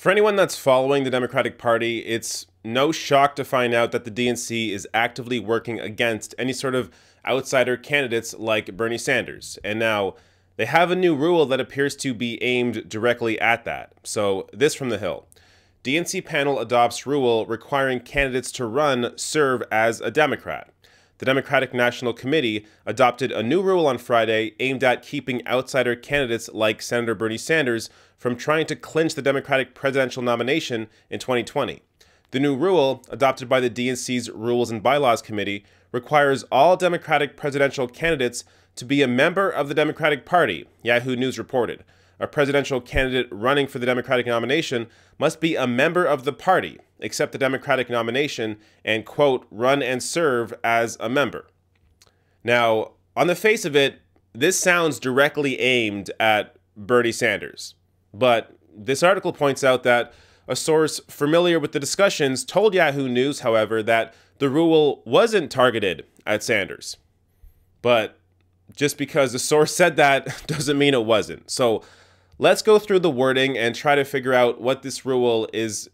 For anyone that's following the Democratic Party, it's no shock to find out that the DNC is actively working against any sort of outsider candidates like Bernie Sanders. And now they have a new rule that appears to be aimed directly at that. So this from the Hill. DNC panel adopts rule requiring candidates to run serve as a Democrat. The Democratic National Committee adopted a new rule on Friday aimed at keeping outsider candidates like Senator Bernie Sanders from trying to clinch the Democratic presidential nomination in 2020. The new rule, adopted by the DNC's Rules and Bylaws Committee, requires all Democratic presidential candidates to be a member of the Democratic Party, Yahoo News reported. A presidential candidate running for the Democratic nomination must be a member of the party, accept the Democratic nomination, and, quote, run and serve as a member. Now, on the face of it, this sounds directly aimed at Bernie Sanders. But this article points out that a source familiar with the discussions told Yahoo News, however, that the rule wasn't targeted at Sanders. But just because the source said that doesn't mean it wasn't. So let's go through the wording and try to figure out what this rule is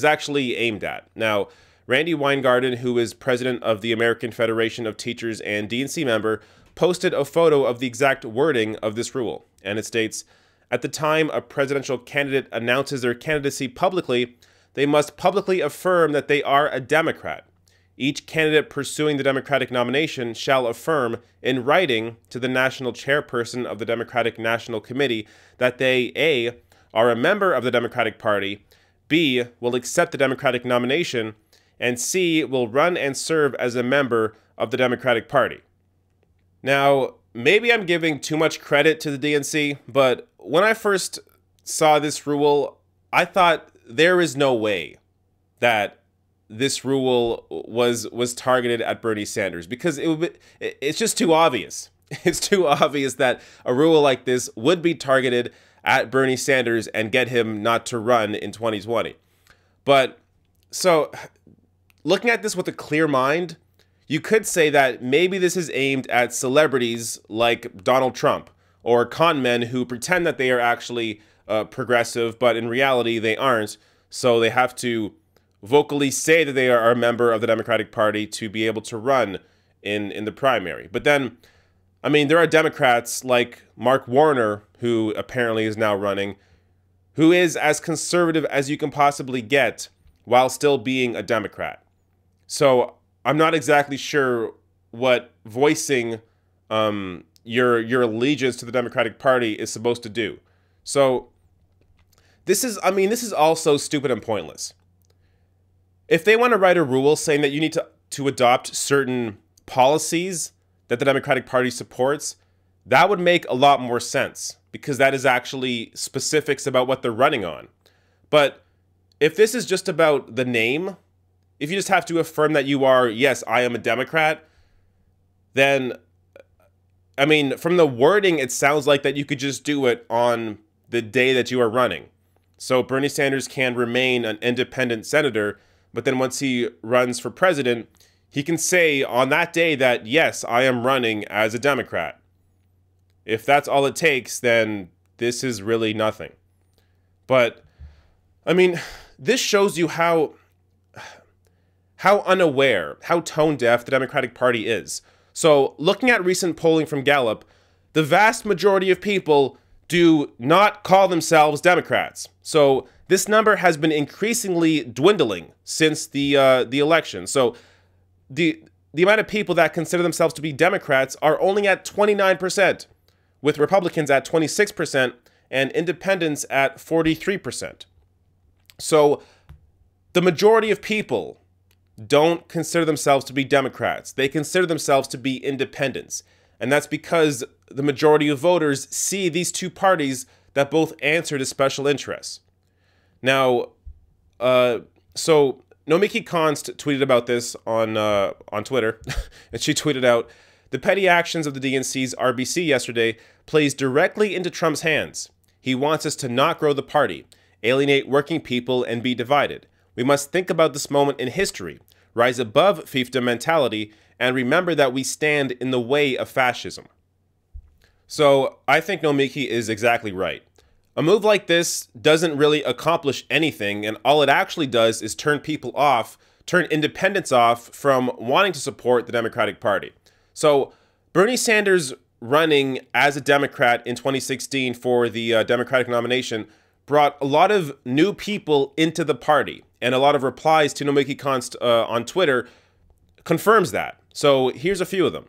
actually aimed at. Now, Randy Weingarten, who is president of the American Federation of Teachers and DNC member, posted a photo of the exact wording of this rule. And it states, at the time a presidential candidate announces their candidacy publicly, they must publicly affirm that they are a Democrat. Each candidate pursuing the Democratic nomination shall affirm in writing to the national chairperson of the Democratic National Committee that they, A, are a member of the Democratic Party, B, will accept the Democratic nomination, and C, will run and serve as a member of the Democratic Party. Now, maybe I'm giving too much credit to the DNC, but when I first saw this rule, I thought there is no way that this rule was targeted at Bernie Sanders, because it's just too obvious. It's too obvious that a rule like this would be targeted at Bernie Sanders and get him not to run in 2020. But so looking at this with a clear mind, you could say that maybe this is aimed at celebrities like Donald Trump or con men who pretend that they are actually progressive, but in reality they aren't. So they have to vocally say that they are a member of the Democratic Party to be able to run in the primary. But then, I mean, there are Democrats like Mark Warner, who apparently is now running, who is as conservative as you can possibly get while still being a Democrat. So I'm not exactly sure what voicing your allegiance to the Democratic Party is supposed to do. So this is also stupid and pointless. If they want to write a rule saying that you need to adopt certain policies that the Democratic Party supports, that would make a lot more sense, because that is actually specifics about what they're running on. But if this is just about the name, if you just have to affirm that you are, yes, I am a Democrat, then, I mean, from the wording, it sounds like that you could just do it on the day that you are running. So Bernie Sanders can remain an independent senator, but then once he runs for president, he can say on that day that, yes, I am running as a Democrat. If that's all it takes, then this is really nothing. But, I mean, this shows you how unaware, how tone deaf the Democratic Party is. So, looking at recent polling from Gallup, the vast majority of people do not call themselves Democrats. So this number has been increasingly dwindling since the election. So the amount of people that consider themselves to be Democrats are only at 29%, with Republicans at 26% and independents at 43%. So the majority of people don't consider themselves to be Democrats. They consider themselves to be independents. And that's because the majority of voters see these two parties that both answer to special interests. Now, so Nomiki Konst tweeted about this on Twitter, and she tweeted out, "The petty actions of the DNC's RBC yesterday plays directly into Trump's hands. He wants us to not grow the party, alienate working people, and be divided. We must think about this moment in history, rise above fiefdom mentality, and remember that we stand in the way of fascism." So I think Nomiki is exactly right. A move like this doesn't really accomplish anything, and all it actually does is turn independents off from wanting to support the Democratic Party. So Bernie Sanders running as a Democrat in 2016 for the Democratic nomination brought a lot of new people into the party, and a lot of replies to Nomiki Konst on Twitter confirms that. So here's a few of them.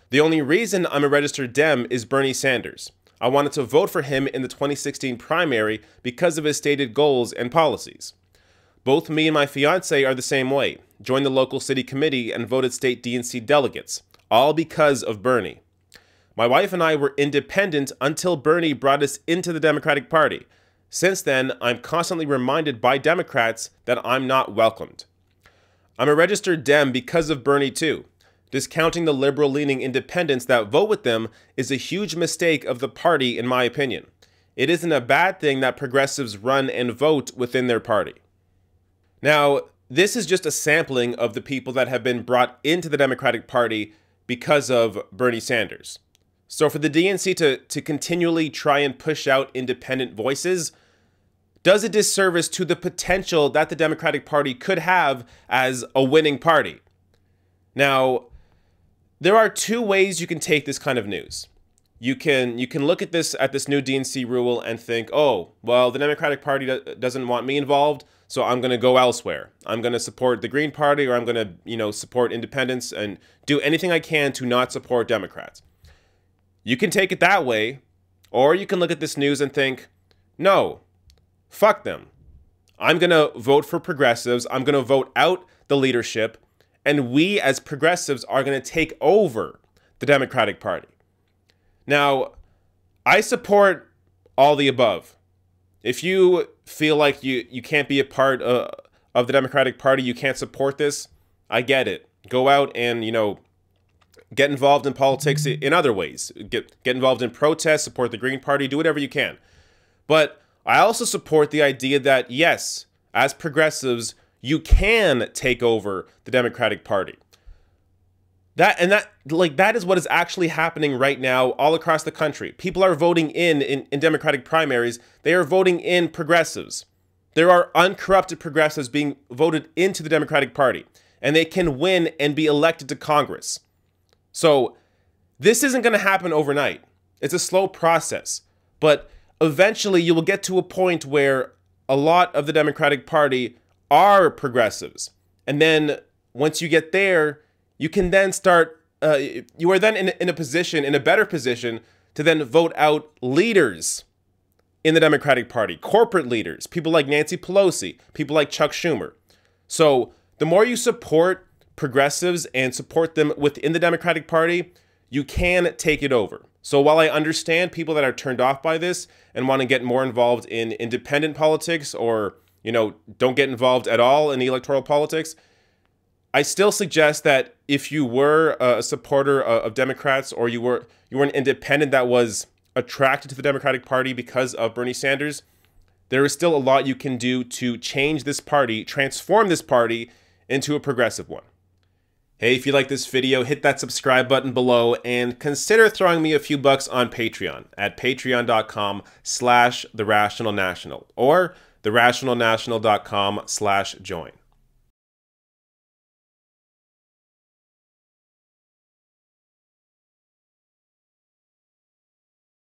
The only reason I'm a registered Dem is Bernie Sanders. I wanted to vote for him in the 2016 primary because of his stated goals and policies. Both me and my fiance are the same way. Joined the local city committee and voted state DNC delegates, all because of Bernie. My wife and I were independent until Bernie brought us into the Democratic Party. Since then, I'm constantly reminded by Democrats that I'm not welcomed. I'm a registered Dem because of Bernie too. Discounting the liberal-leaning independents that vote with them is a huge mistake of the party, in my opinion. It isn't a bad thing that progressives run and vote within their party. Now, this is just a sampling of the people that have been brought into the Democratic Party because of Bernie Sanders. So for the DNC to continually try and push out independent voices does a disservice to the potential that the Democratic Party could have as a winning party. Now, there are two ways you can take this kind of news. You can look at this new DNC rule and think, oh, well, the Democratic Party doesn't want me involved, so I'm going to go elsewhere. I'm going to support the Green Party, or I'm going to, support independents and do anything I can to not support Democrats. You can take it that way, or you can look at this news and think, no, fuck them. I'm going to vote for progressives. I'm going to vote out the leadership, and we as progressives are going to take over the Democratic Party. Now, I support all the above. If you feel like you can't be a part of the Democratic Party, you can't support this, I get it. Go out and, get involved in politics in other ways. Get involved in protests, support the Green Party, do whatever you can. But I also support the idea that, yes, as progressives, you can take over the Democratic Party. That is what is actually happening right now all across the country. People are voting in Democratic primaries. They are voting in progressives. There are uncorrupted progressives being voted into the Democratic Party, and they can win and be elected to Congress. So this isn't going to happen overnight. It's a slow process, but eventually you will get to a point where a lot of the Democratic Party are progressives. And then once you get there, you can then start, you are then in a better position to then vote out leaders in the Democratic Party, corporate leaders, people like Nancy Pelosi, people like Chuck Schumer. So the more you support progressives and support them within the Democratic Party, you can take it over. So while I understand people that are turned off by this and want to get more involved in independent politics, or, don't get involved at all in the electoral politics, I still suggest that if you were a supporter of Democrats, or you were an independent that was attracted to the Democratic Party because of Bernie Sanders, there is still a lot you can do to change this party, transform this party into a progressive one. Hey, if you like this video, hit that subscribe button below and consider throwing me a few bucks on Patreon at patreon.com/therationalnational or therationalnational.com/join.